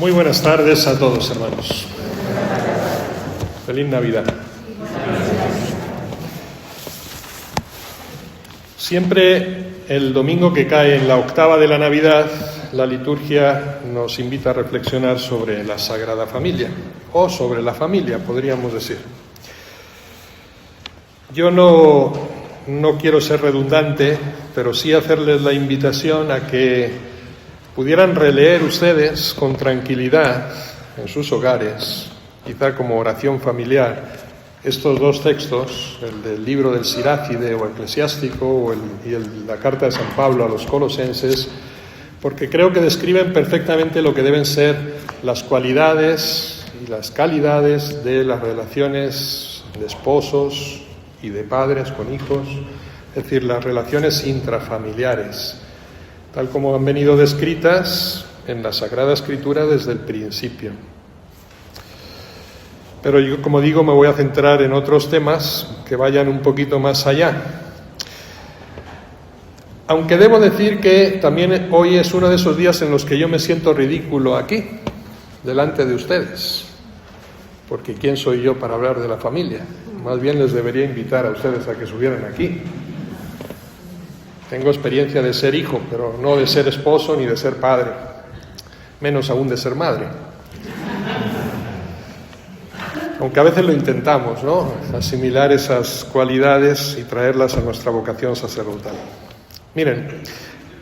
Muy buenas tardes a todos, hermanos. Feliz Navidad. Siempre el domingo que cae en la octava de la Navidad, la liturgia nos invita a reflexionar sobre la Sagrada Familia, o sobre la familia, podríamos decir. Yo no quiero ser redundante, pero sí hacerles la invitación a que pudieran releer ustedes con tranquilidad en sus hogares, quizá como oración familiar, estos dos textos, el del libro del Sirácide o Eclesiástico y la carta de San Pablo a los Colosenses, porque creo que describen perfectamente lo que deben ser las cualidades y las calidades de las relaciones de esposos y de padres con hijos, es decir, las relaciones intrafamiliares, tal como han venido descritas en la Sagrada Escritura desde el principio. Pero yo, como digo, me voy a centrar en otros temas que vayan un poquito más allá. Aunque debo decir que también hoy es uno de esos días en los que yo me siento ridículo aquí, delante de ustedes, porque ¿quién soy yo para hablar de la familia? Más bien les debería invitar a ustedes a que subieran aquí. Tengo experiencia de ser hijo, pero no de ser esposo ni de ser padre, menos aún de ser madre. Aunque a veces lo intentamos, ¿no? Asimilar esas cualidades y traerlas a nuestra vocación sacerdotal. Miren,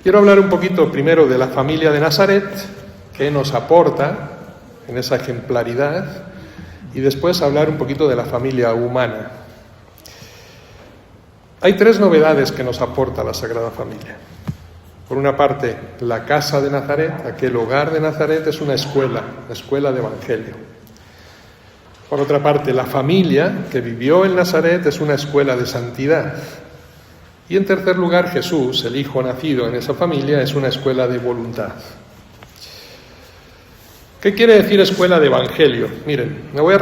quiero hablar un poquito primero de la familia de Nazaret, que nos aporta en esa ejemplaridad, y después hablar un poquito de la familia humana. Hay tres novedades que nos aporta la Sagrada Familia. Por una parte, la casa de Nazaret, aquel hogar de Nazaret, es una escuela de evangelio. Por otra parte, la familia que vivió en Nazaret es una escuela de santidad. Y en tercer lugar, Jesús, el Hijo nacido en esa familia, es una escuela de voluntad. ¿Qué quiere decir escuela de evangelio? Miren, me voy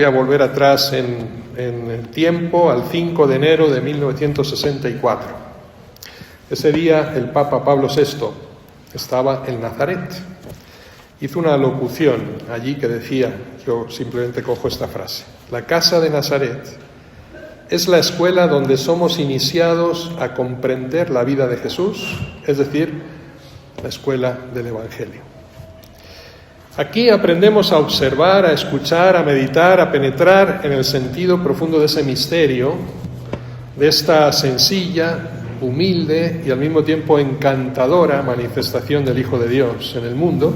a volver atrás en el tiempo, al 5 de enero de 1964. Ese día el Papa Pablo VI estaba en Nazaret. Hizo una locución allí que decía, yo simplemente cojo esta frase: la casa de Nazaret es la escuela donde somos iniciados a comprender la vida de Jesús, es decir, la escuela del Evangelio. Aquí aprendemos a observar, a escuchar, a meditar, a penetrar en el sentido profundo de ese misterio, de esta sencilla, humilde y al mismo tiempo encantadora manifestación del Hijo de Dios en el mundo.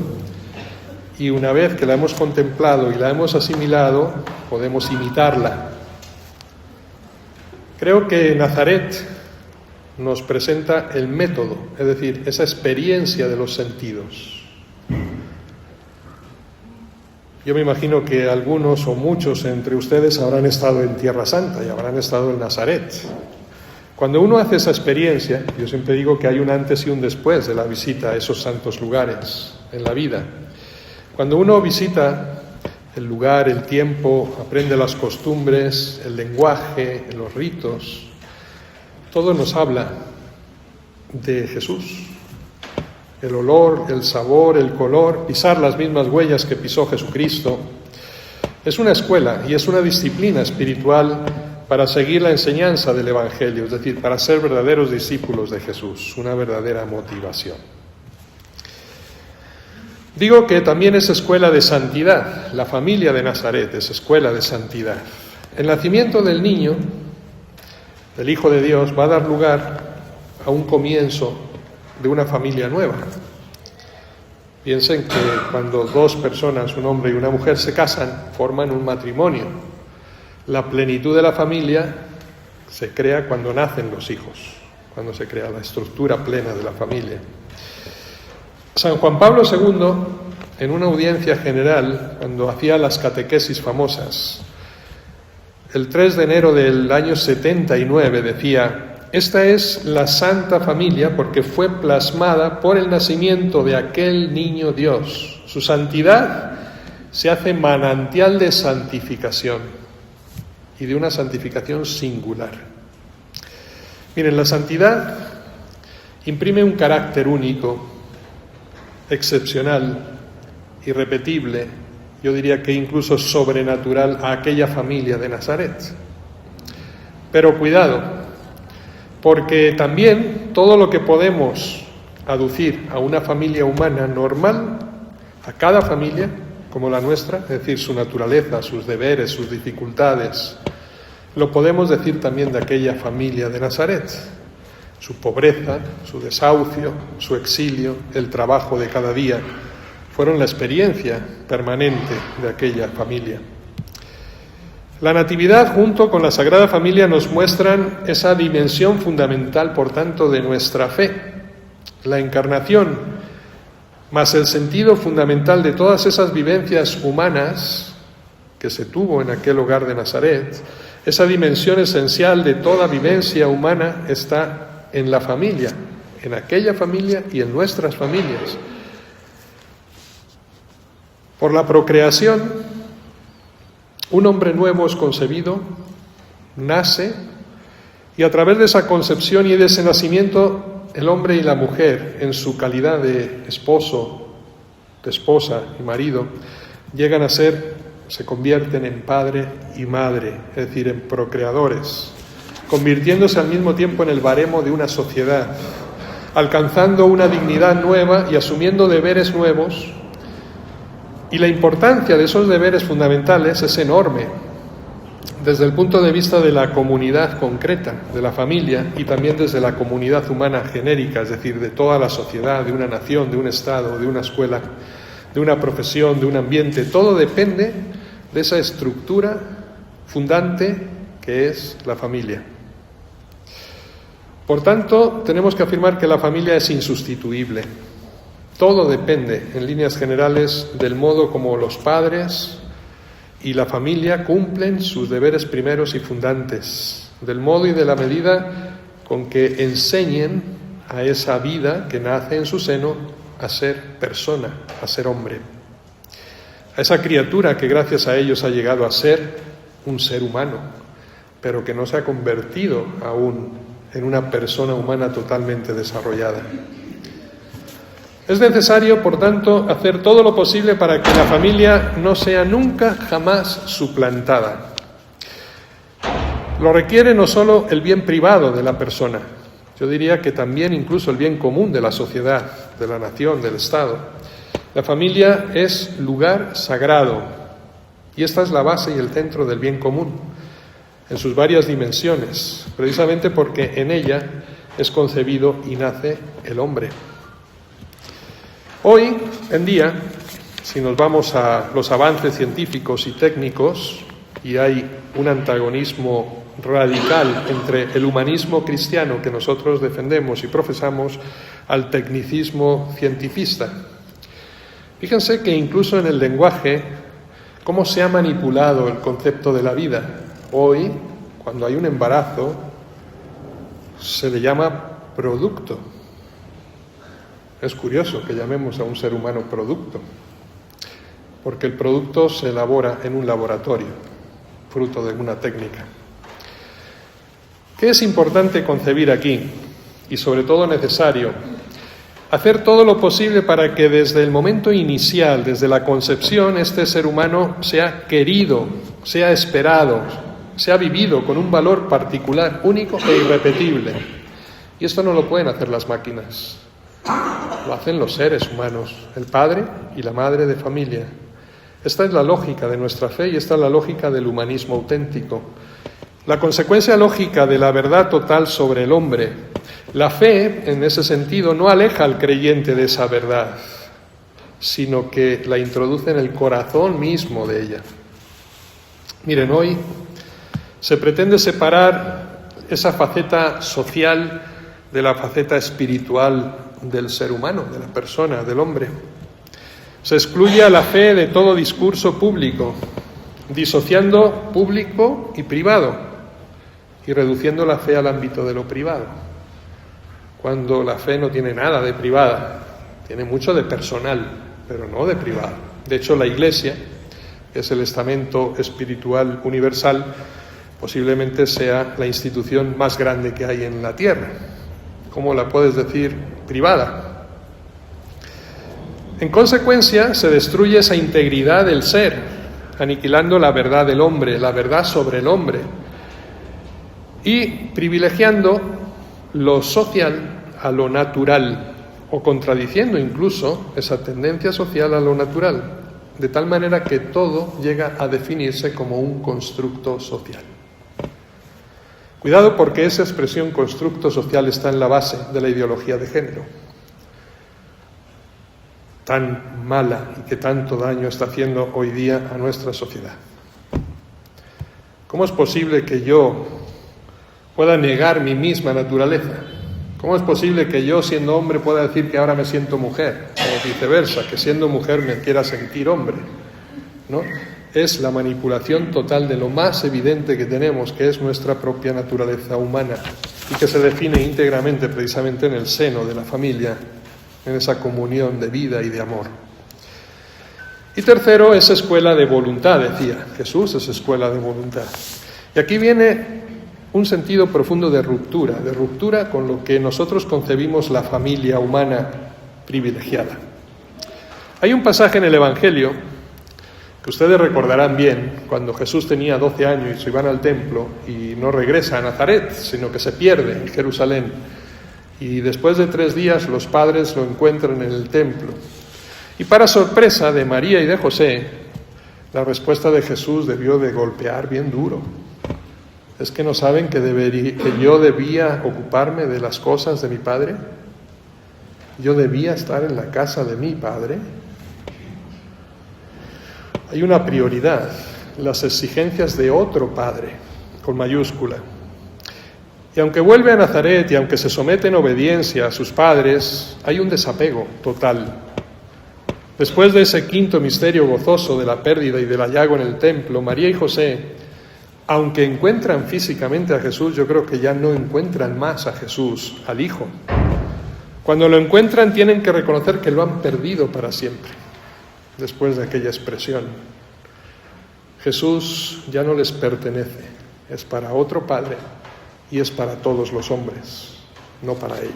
Y una vez que la hemos contemplado y la hemos asimilado, podemos imitarla. Creo que Nazaret nos presenta el método, es decir, esa experiencia de los sentidos. Yo me imagino que algunos o muchos entre ustedes habrán estado en Tierra Santa y habrán estado en Nazaret. Cuando uno hace esa experiencia, yo siempre digo que hay un antes y un después de la visita a esos santos lugares en la vida. Cuando uno visita el lugar, el tiempo, aprende las costumbres, el lenguaje, los ritos, todo nos habla de Jesús. El olor, el sabor, el color, pisar las mismas huellas que pisó Jesucristo. Es una escuela y es una disciplina espiritual para seguir la enseñanza del Evangelio, es decir, para ser verdaderos discípulos de Jesús, una verdadera motivación. Digo que también es escuela de santidad. La familia de Nazaret es escuela de santidad. El nacimiento del niño, del Hijo de Dios, va a dar lugar a un comienzo de una familia nueva. Piensen que cuando dos personas, un hombre y una mujer, se casan, forman un matrimonio. La plenitud de la familia se crea cuando nacen los hijos, cuando se crea la estructura plena de la familia. San Juan Pablo II, en una audiencia general, cuando hacía las catequesis famosas, el 3 de enero del año 79, decía: esta es la Santa Familia porque fue plasmada por el nacimiento de aquel niño Dios. Su santidad se hace manantial de santificación y de una santificación singular. Miren, la santidad imprime un carácter único, excepcional irrepetible, yo diría que incluso sobrenatural, a aquella familia de Nazaret. Pero cuidado, porque también todo lo que podemos aducir a una familia humana normal, a cada familia como la nuestra, es decir, su naturaleza, sus deberes, sus dificultades, lo podemos decir también de aquella familia de Nazaret. Su pobreza, su desahucio, su exilio, el trabajo de cada día, fueron la experiencia permanente de aquella familia. La Natividad, junto con la Sagrada Familia, nos muestran esa dimensión fundamental, por tanto, de nuestra fe. La encarnación, más el sentido fundamental de todas esas vivencias humanas que se tuvo en aquel hogar de Nazaret, esa dimensión esencial de toda vivencia humana está en la familia, en aquella familia y en nuestras familias. Por la procreación, un hombre nuevo es concebido, nace, y a través de esa concepción y de ese nacimiento, el hombre y la mujer, en su calidad de esposo, de esposa y marido, llegan a ser, se convierten en padre y madre, es decir, en procreadores, convirtiéndose al mismo tiempo en el baremo de una sociedad, alcanzando una dignidad nueva y asumiendo deberes nuevos. Y la importancia de esos deberes fundamentales es enorme, desde el punto de vista de la comunidad concreta, de la familia, y también desde la comunidad humana genérica, es decir, de toda la sociedad, de una nación, de un estado, de una escuela, de una profesión, de un ambiente. Todo depende de esa estructura fundante que es la familia. Por tanto, tenemos que afirmar que la familia es insustituible. Todo depende, en líneas generales, del modo como los padres y la familia cumplen sus deberes primeros y fundantes, del modo y de la medida con que enseñen a esa vida que nace en su seno a ser persona, a ser hombre, a esa criatura que gracias a ellos ha llegado a ser un ser humano, pero que no se ha convertido aún en una persona humana totalmente desarrollada. Es necesario, por tanto, hacer todo lo posible para que la familia no sea nunca, jamás suplantada. Lo requiere no solo el bien privado de la persona, yo diría que también incluso el bien común de la sociedad, de la nación, del Estado. La familia es lugar sagrado y esta es la base y el centro del bien común en sus varias dimensiones, precisamente porque en ella es concebido y nace el hombre. Hoy en día, si nos vamos a los avances científicos y técnicos, y hay un antagonismo radical entre el humanismo cristiano que nosotros defendemos y profesamos al tecnicismo cientifista. Fíjense que incluso en el lenguaje, cómo se ha manipulado el concepto de la vida. Hoy, cuando hay un embarazo, se le llama producto. Es curioso que llamemos a un ser humano producto, porque el producto se elabora en un laboratorio, fruto de una técnica. ¿Qué es importante concebir aquí? Y sobre todo necesario, hacer todo lo posible para que desde el momento inicial, desde la concepción, este ser humano sea querido, sea esperado, sea vivido con un valor particular, único e irrepetible. Y esto no lo pueden hacer las máquinas, lo hacen los seres humanos, el padre y la madre de familia. Esta es la lógica de nuestra fe y esta es la lógica del humanismo auténtico. La consecuencia lógica de la verdad total sobre el hombre. La fe, en ese sentido, no aleja al creyente de esa verdad, sino que la introduce en el corazón mismo de ella. Miren, hoy se pretende separar esa faceta social de la faceta espiritual del ser humano, de la persona, del hombre. Se excluye a la fe de todo discurso público, disociando público y privado y reduciendo la fe al ámbito de lo privado, cuando la fe no tiene nada de privada, tiene mucho de personal, pero no de privado. De hecho, la Iglesia, que es el estamento espiritual universal, posiblemente sea la institución más grande que hay en la tierra. ¿Cómo la puedes decir privada? En consecuencia, se destruye esa integridad del ser, aniquilando la verdad del hombre, la verdad sobre el hombre, y privilegiando lo social a lo natural, o contradiciendo incluso esa tendencia social a lo natural, de tal manera que todo llega a definirse como un constructo social. Cuidado, porque esa expresión constructo social está en la base de la ideología de género, tan mala y que tanto daño está haciendo hoy día a nuestra sociedad. ¿Cómo es posible que yo pueda negar mi misma naturaleza? ¿Cómo es posible que yo, siendo hombre, pueda decir que ahora me siento mujer? O viceversa, que siendo mujer me quiera sentir hombre, ¿no? Es la manipulación total de lo más evidente que tenemos, que es nuestra propia naturaleza humana, y que se define íntegramente precisamente en el seno de la familia, en esa comunión de vida y de amor. Y tercero, es escuela de voluntad, decía Jesús, es escuela de voluntad. Y aquí viene un sentido profundo de ruptura con lo que nosotros concebimos la familia humana privilegiada. Hay un pasaje en el Evangelio que ustedes recordarán bien, cuando Jesús tenía 12 años y se iban al templo y no regresa a Nazaret, sino que se pierde en Jerusalén. Y después de 3 días los padres lo encuentran en el templo. Y para sorpresa de María y de José, la respuesta de Jesús debió de golpear bien duro. ¿Es que no saben que yo debía ocuparme de las cosas de mi Padre? ¿Yo debía estar en la casa de mi Padre? Hay una prioridad, las exigencias de otro Padre, con mayúscula. Y aunque vuelve a Nazaret y aunque se somete en obediencia a sus padres, hay un desapego total. Después de ese quinto misterio gozoso de la pérdida y del hallazgo en el templo, María y José, aunque encuentran físicamente a Jesús, yo creo que ya no encuentran más a Jesús, al Hijo. Cuando lo encuentran tienen que reconocer que lo han perdido para siempre, después de aquella expresión. Jesús ya no les pertenece, es para otro Padre y es para todos los hombres, no para ellos.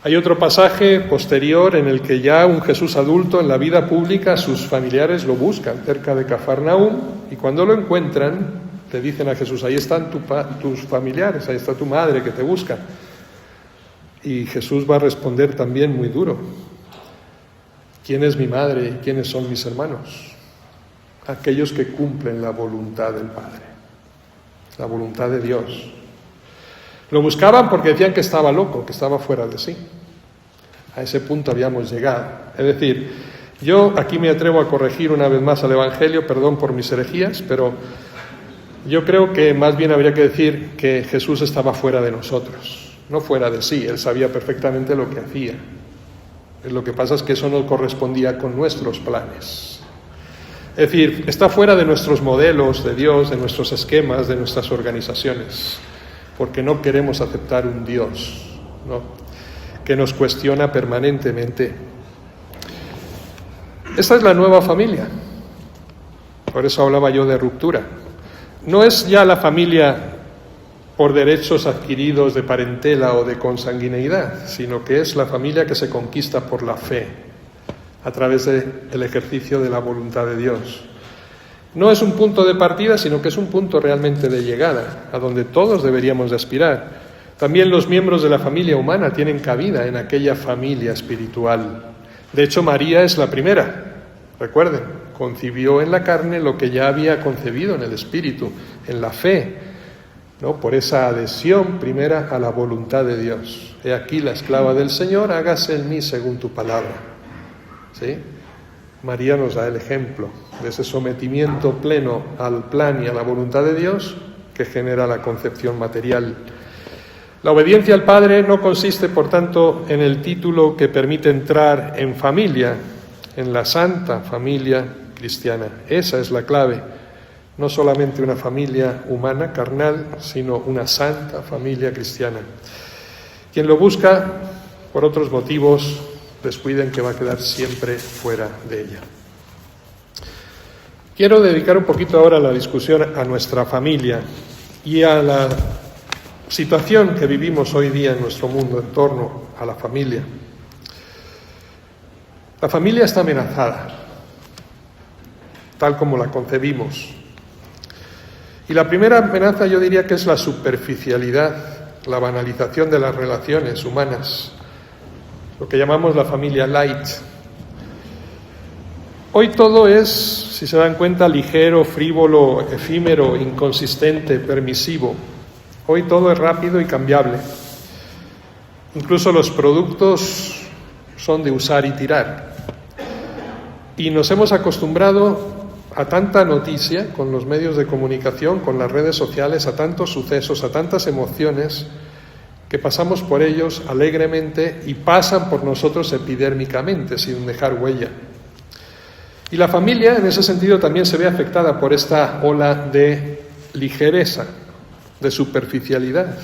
Hay otro pasaje posterior en el que ya un Jesús adulto en la vida pública, sus familiares lo buscan cerca de Cafarnaúm, y cuando lo encuentran le dicen a Jesús: ahí están tus familiares, ahí está tu madre que te busca. Y Jesús va a responder también muy duro: ¿quién es mi madre y quiénes son mis hermanos? Aquellos que cumplen la voluntad del Padre, la voluntad de Dios. Lo buscaban porque decían que estaba loco, que estaba fuera de sí. A ese punto habíamos llegado. Es decir, yo aquí me atrevo a corregir una vez más al Evangelio, perdón por mis herejías, pero yo creo que más bien habría que decir que Jesús estaba fuera de nosotros, no fuera de sí. Él sabía perfectamente lo que hacía. Lo que pasa es que eso no correspondía con nuestros planes. Es decir, está fuera de nuestros modelos de Dios, de nuestros esquemas, de nuestras organizaciones, porque no queremos aceptar un Dios, ¿no?, que nos cuestiona permanentemente. Esta es la nueva familia. Por eso hablaba yo de ruptura. No es ya la familia por derechos adquiridos de parentela o de consanguineidad, sino que es la familia que se conquista por la fe, a través del ejercicio de la voluntad de Dios. No es un punto de partida, sino que es un punto realmente de llegada, a donde todos deberíamos de aspirar. También los miembros de la familia humana tienen cabida en aquella familia espiritual. De hecho, María es la primera. Recuerden, concibió en la carne lo que ya había concebido en el espíritu, en la fe, ¿no?, por esa adhesión primera a la voluntad de Dios. He aquí la esclava del Señor, hágase en mí según tu palabra. ¿Sí? María nos da el ejemplo de ese sometimiento pleno al plan y a la voluntad de Dios que genera la concepción material. La obediencia al Padre no consiste, por tanto, en el título que permite entrar en familia, en la santa familia cristiana. Esa es la clave. No solamente una familia humana, carnal, sino una santa familia cristiana. Quien lo busca, por otros motivos, descuiden que va a quedar siempre fuera de ella. Quiero dedicar un poquito ahora la discusión a nuestra familia y a la situación que vivimos hoy día en nuestro mundo en torno a la familia. La familia está amenazada, tal como la concebimos. Y la primera amenaza yo diría que es la superficialidad, la banalización de las relaciones humanas, lo que llamamos la familia light. Hoy todo es, si se dan cuenta, ligero, frívolo, efímero, inconsistente, permisivo. Hoy todo es rápido y cambiable. Incluso los productos son de usar y tirar. Y nos hemos acostumbrado a tanta noticia con los medios de comunicación, con las redes sociales, a tantos sucesos, a tantas emociones, que pasamos por ellos alegremente y pasan por nosotros epidérmicamente, sin dejar huella. Y la familia, en ese sentido, también se ve afectada por esta ola de ligereza, de superficialidad.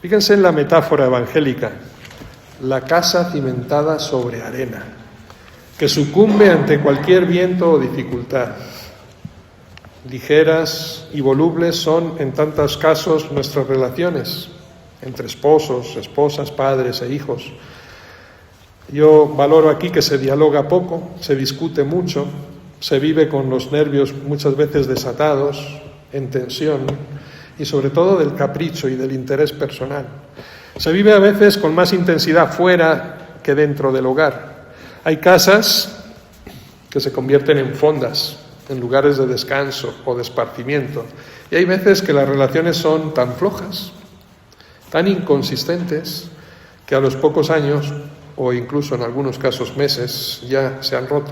Fíjense en la metáfora evangélica, la casa cimentada sobre arena, que sucumbe ante cualquier viento o dificultad. Ligeras y volubles son, en tantos casos, nuestras relaciones entre esposos, esposas, padres e hijos. Yo valoro aquí que se dialoga poco, se discute mucho, se vive con los nervios muchas veces desatados, en tensión, y sobre todo del capricho y del interés personal. Se vive a veces con más intensidad fuera que dentro del hogar. Hay casas que se convierten en fondas, en lugares de descanso o de esparcimiento. Y hay veces que las relaciones son tan flojas, tan inconsistentes, que a los pocos años, o incluso en algunos casos meses, ya se han roto.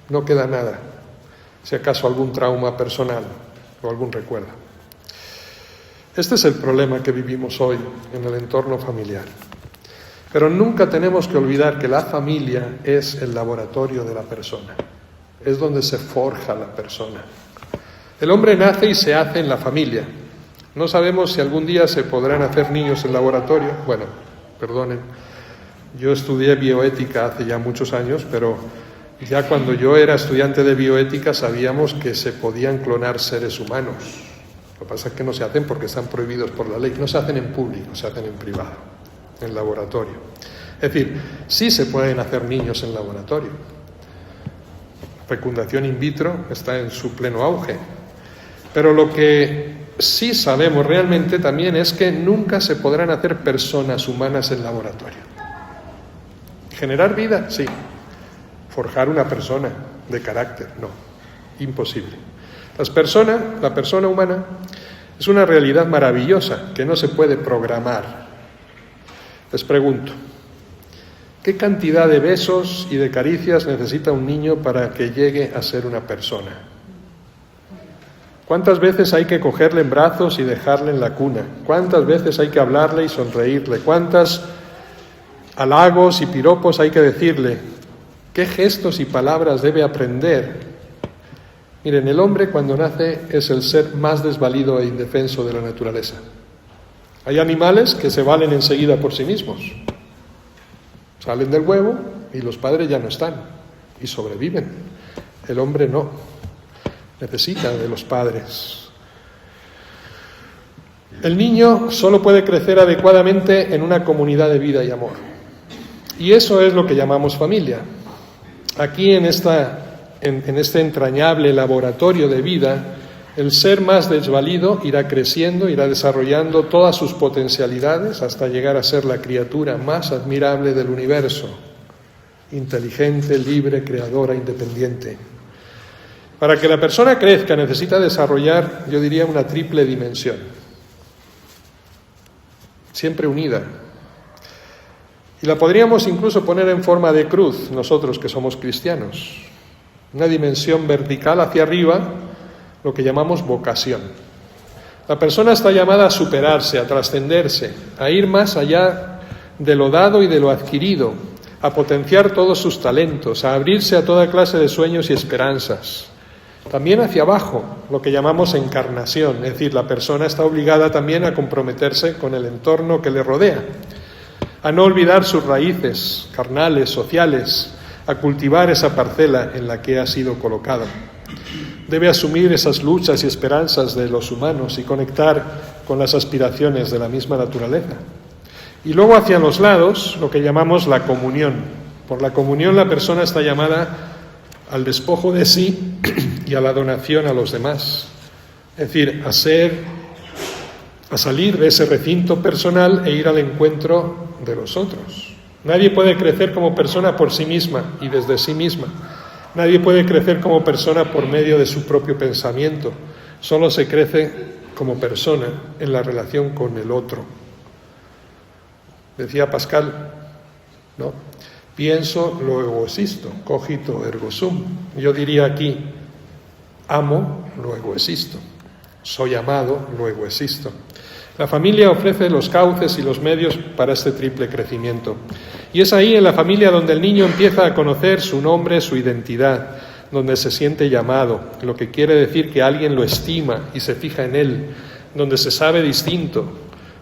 No queda nada, si acaso algún trauma personal o algún recuerdo. Este es el problema que vivimos hoy en el entorno familiar. Pero nunca tenemos que olvidar que la familia es el laboratorio de la persona. Es donde se forja la persona. El hombre nace y se hace en la familia. No sabemos si algún día se podrán hacer niños en laboratorio. Bueno, perdonen, yo estudié bioética hace ya muchos años, pero ya cuando yo era estudiante de bioética sabíamos que se podían clonar seres humanos. Lo que pasa es que no se hacen porque están prohibidos por la ley. No se hacen en público, se hacen en privado, en laboratorio. Es decir, sí se pueden hacer niños en laboratorio. Fecundación in vitro está en su pleno auge. Pero lo que sí sabemos realmente también es que nunca se podrán hacer personas humanas en laboratorio. Generar vida, sí. Forjar una persona de carácter, no. Imposible. La persona humana, es una realidad maravillosa que no se puede programar. Les pregunto, ¿qué cantidad de besos y de caricias necesita un niño para que llegue a ser una persona? ¿Cuántas veces hay que cogerle en brazos y dejarle en la cuna? ¿Cuántas veces hay que hablarle y sonreírle? ¿Cuántos halagos y piropos hay que decirle? ¿Qué gestos y palabras debe aprender? Miren, el hombre cuando nace es el ser más desvalido e indefenso de la naturaleza. Hay animales que se valen enseguida por sí mismos. Salen del huevo y los padres ya no están y sobreviven. El hombre no. Necesita de los padres. El niño solo puede crecer adecuadamente en una comunidad de vida y amor. Y eso es lo que llamamos familia. Aquí en este entrañable laboratorio de vida, el ser más desvalido irá creciendo, irá desarrollando todas sus potencialidades hasta llegar a ser la criatura más admirable del universo, inteligente, libre, creadora, independiente. Para que la persona crezca necesita desarrollar, yo diría, una triple dimensión, siempre unida. Y la podríamos incluso poner en forma de cruz, nosotros que somos cristianos. Una dimensión vertical hacia arriba, lo que llamamos vocación. La persona está llamada a superarse, a trascenderse, a ir más allá de lo dado y de lo adquirido, a potenciar todos sus talentos, a abrirse a toda clase de sueños y esperanzas. También hacia abajo, lo que llamamos encarnación, es decir, la persona está obligada también a comprometerse con el entorno que le rodea, a no olvidar sus raíces carnales, sociales, a cultivar esa parcela en la que ha sido colocado. Debe asumir esas luchas y esperanzas de los humanos y conectar con las aspiraciones de la misma naturaleza. Y luego hacia los lados, lo que llamamos la comunión, Por la comunión la persona está llamada al despojo de sí y a la donación a los demás. Es decir, a salir de ese recinto personal e ir al encuentro de los otros. Nadie puede crecer como persona por sí misma y desde sí misma. Nadie puede crecer como persona por medio de su propio pensamiento. Solo se crece como persona en la relación con el otro. Decía Pascal, ¿no? Pienso, luego existo, cogito ergo sum. Yo diría aquí, amo, luego existo. Soy amado, luego existo. La familia ofrece los cauces y los medios para este triple crecimiento. Y es ahí en la familia donde el niño empieza a conocer su nombre, su identidad, donde se siente llamado, lo que quiere decir que alguien lo estima y se fija en él, donde se sabe distinto,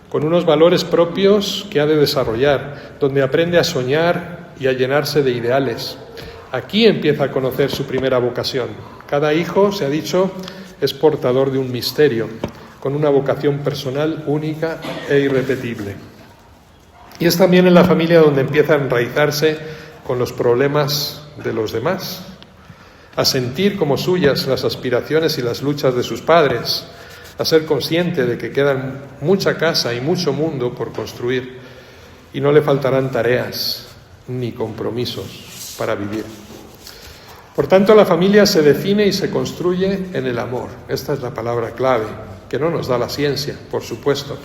con unos valores propios que ha de desarrollar, donde aprende a soñar y a llenarse de ideales. Aquí empieza a conocer su primera vocación. Cada hijo, se ha dicho, es portador de un misterio, con una vocación personal única e irrepetible. Y es también en la familia donde empieza a enraizarse con los problemas de los demás, a sentir como suyas las aspiraciones y las luchas de sus padres, a ser consciente de que quedan mucha casa y mucho mundo por construir y no le faltarán tareas ni compromisos para vivir. Por tanto, la familia se define y se construye en el amor. Esta es la palabra clave, que no nos da la ciencia, por supuesto.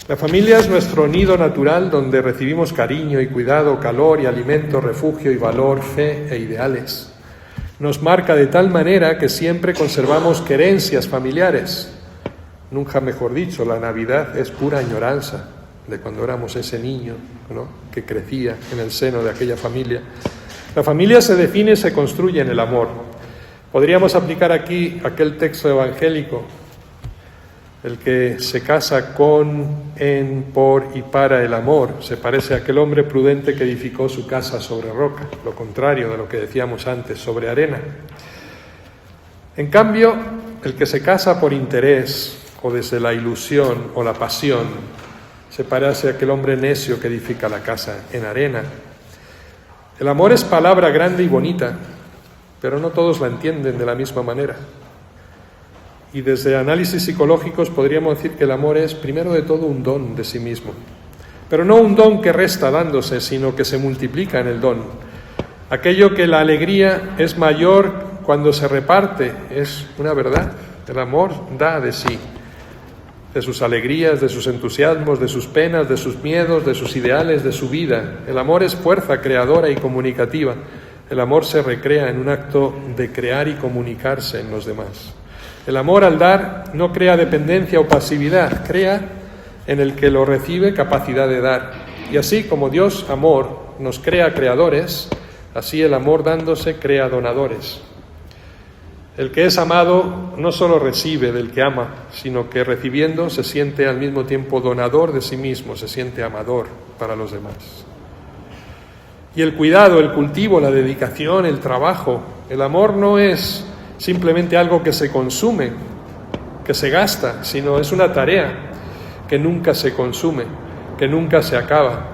La familia es nuestro nido natural donde recibimos cariño y cuidado, calor y alimento, refugio y valor, fe e ideales. Nos marca de tal manera que siempre conservamos querencias familiares. Nunca mejor dicho, la Navidad es pura añoranza de cuando éramos ese niño, ¿no?, que crecía en el seno de aquella familia. La familia se define y se construye en el amor. Podríamos aplicar aquí aquel texto evangélico, el que se casa con, en, por y para el amor. Se parece a aquel hombre prudente que edificó su casa sobre roca, lo contrario de lo que decíamos antes, sobre arena. En cambio, el que se casa por interés o desde la ilusión o la pasión, se parece a aquel hombre necio que edifica la casa en arena. El amor es palabra grande y bonita, pero no todos la entienden de la misma manera. Y desde análisis psicológicos podríamos decir que el amor es, primero de todo, un don de sí mismo. Pero no un don que resta dándose, sino que se multiplica en el don. Aquello que la alegría es mayor cuando se reparte, es una verdad. El amor da de sí, de sus alegrías, de sus entusiasmos, de sus penas, de sus miedos, de sus ideales, de su vida. El amor es fuerza creadora y comunicativa. El amor se recrea en un acto de crear y comunicarse en los demás. El amor al dar no crea dependencia o pasividad, crea en el que lo recibe capacidad de dar. Y así como Dios, amor, nos crea creadores, así el amor dándose crea donadores. El que es amado no solo recibe del que ama, sino que recibiendo se siente al mismo tiempo donador de sí mismo, se siente amador para los demás. Y el cuidado, el cultivo, la dedicación, el trabajo, el amor no es simplemente algo que se consume, que se gasta, sino es una tarea que nunca se consume, que nunca se acaba.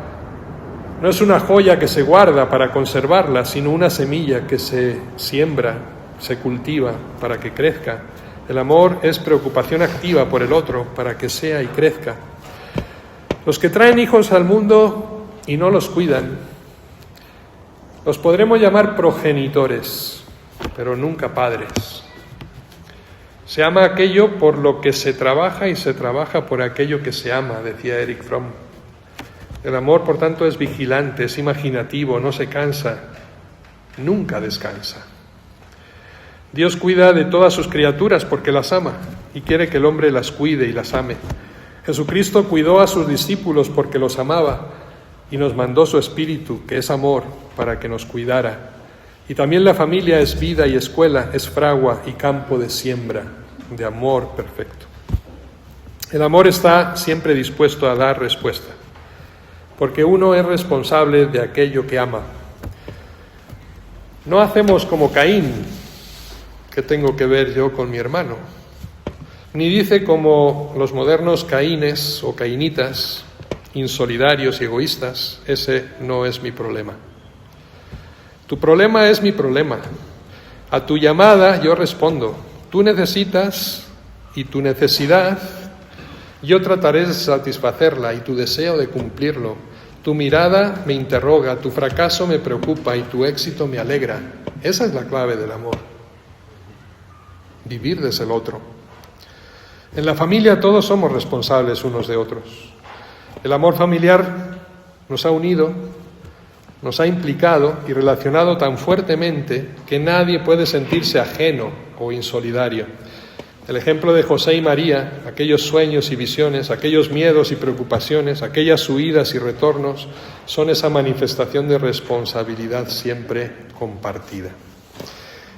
No es una joya que se guarda para conservarla, sino una semilla que se siembra, se cultiva para que crezca. El amor es preocupación activa por el otro para que sea y crezca. Los que traen hijos al mundo y no los cuidan, los podremos llamar progenitores, pero nunca padres. Se ama aquello por lo que se trabaja y se trabaja por aquello que se ama, decía Erich Fromm. El amor, por tanto, es vigilante, es imaginativo, no se cansa, nunca descansa. Dios cuida de todas sus criaturas porque las ama y quiere que el hombre las cuide y las ame. Jesucristo cuidó a sus discípulos porque los amaba y nos mandó su Espíritu, que es amor, para que nos cuidara. Y también la familia es vida y escuela, es fragua y campo de siembra, de amor perfecto. El amor está siempre dispuesto a dar respuesta, porque uno es responsable de aquello que ama. No hacemos como Caín, ¿qué tengo que ver yo con mi hermano? Ni dice como los modernos caínes o cainitas, insolidarios y egoístas, ese no es mi problema. Tu problema es mi problema. A tu llamada yo respondo. Tú necesitas y tu necesidad, yo trataré de satisfacerla y tu deseo de cumplirlo. Tu mirada me interroga, tu fracaso me preocupa y tu éxito me alegra. Esa es la clave del amor. Vivir desde el otro. En la familia todos somos responsables unos de otros. El amor familiar nos ha unido, nos ha implicado y relacionado tan fuertemente que nadie puede sentirse ajeno o insolidario. El ejemplo de José y María, aquellos sueños y visiones, aquellos miedos y preocupaciones, aquellas huidas y retornos, son esa manifestación de responsabilidad siempre compartida.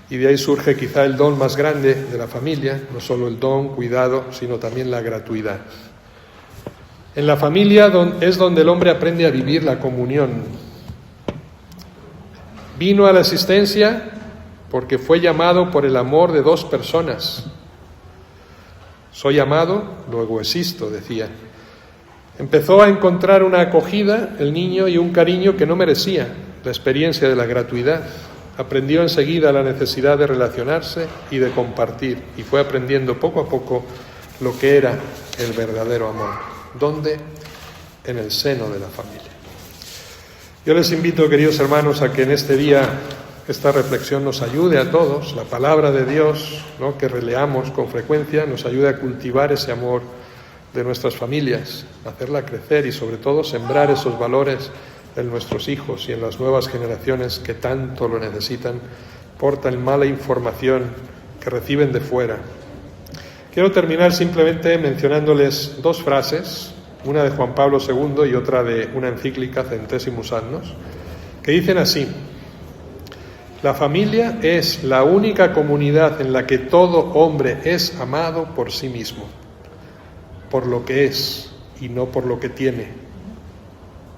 Y de ahí surge quizá el don más grande de la familia, no solo el don, cuidado, sino también la gratuidad. En la familia es donde el hombre aprende a vivir la comunión. Vino a la existencia porque fue llamado por el amor de dos personas. Soy amado, luego existo, decía. Empezó a encontrar una acogida, el niño, y un cariño que no merecía, la experiencia de la gratuidad. Aprendió enseguida la necesidad de relacionarse y de compartir, y fue aprendiendo poco a poco lo que era el verdadero amor. ¿Dónde? En el seno de la familia. Yo les invito, queridos hermanos, a que en este día esta reflexión nos ayude a todos, la palabra de Dios, ¿no?, que releamos con frecuencia, nos ayude a cultivar ese amor de nuestras familias, hacerla crecer y sobre todo sembrar esos valores en nuestros hijos y en las nuevas generaciones que tanto lo necesitan por tan mala información que reciben de fuera. Quiero terminar simplemente mencionándoles dos frases, una de Juan Pablo II y otra de una encíclica, Centesimus Annus, que dicen así: la familia es la única comunidad en la que todo hombre es amado por sí mismo, por lo que es y no por lo que tiene.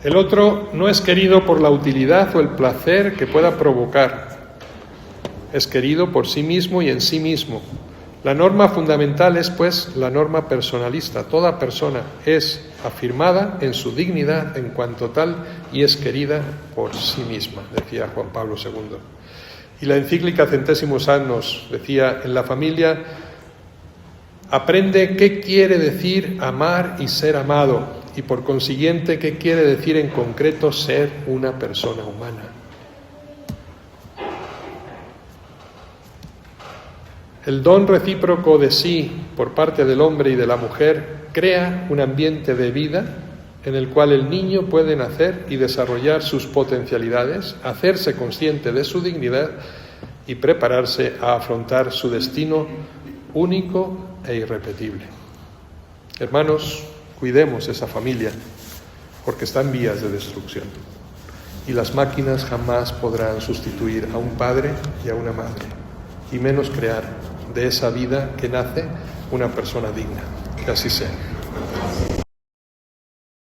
El otro no es querido por la utilidad o el placer que pueda provocar, es querido por sí mismo y en sí mismo. La norma fundamental es, pues, la norma personalista. Toda persona es afirmada en su dignidad en cuanto tal y es querida por sí misma, decía Juan Pablo II. Y la encíclica Centesimus Annus decía: en la familia aprende qué quiere decir amar y ser amado, y por consiguiente qué quiere decir en concreto ser una persona humana. El don recíproco de sí por parte del hombre y de la mujer crea un ambiente de vida en el cual el niño puede nacer y desarrollar sus potencialidades, hacerse consciente de su dignidad y prepararse a afrontar su destino único e irrepetible. Hermanos, cuidemos esa familia, porque está en vías de destrucción. Y las máquinas jamás podrán sustituir a un padre y a una madre, y menos crear de esa vida que nace una persona digna. Que así sea.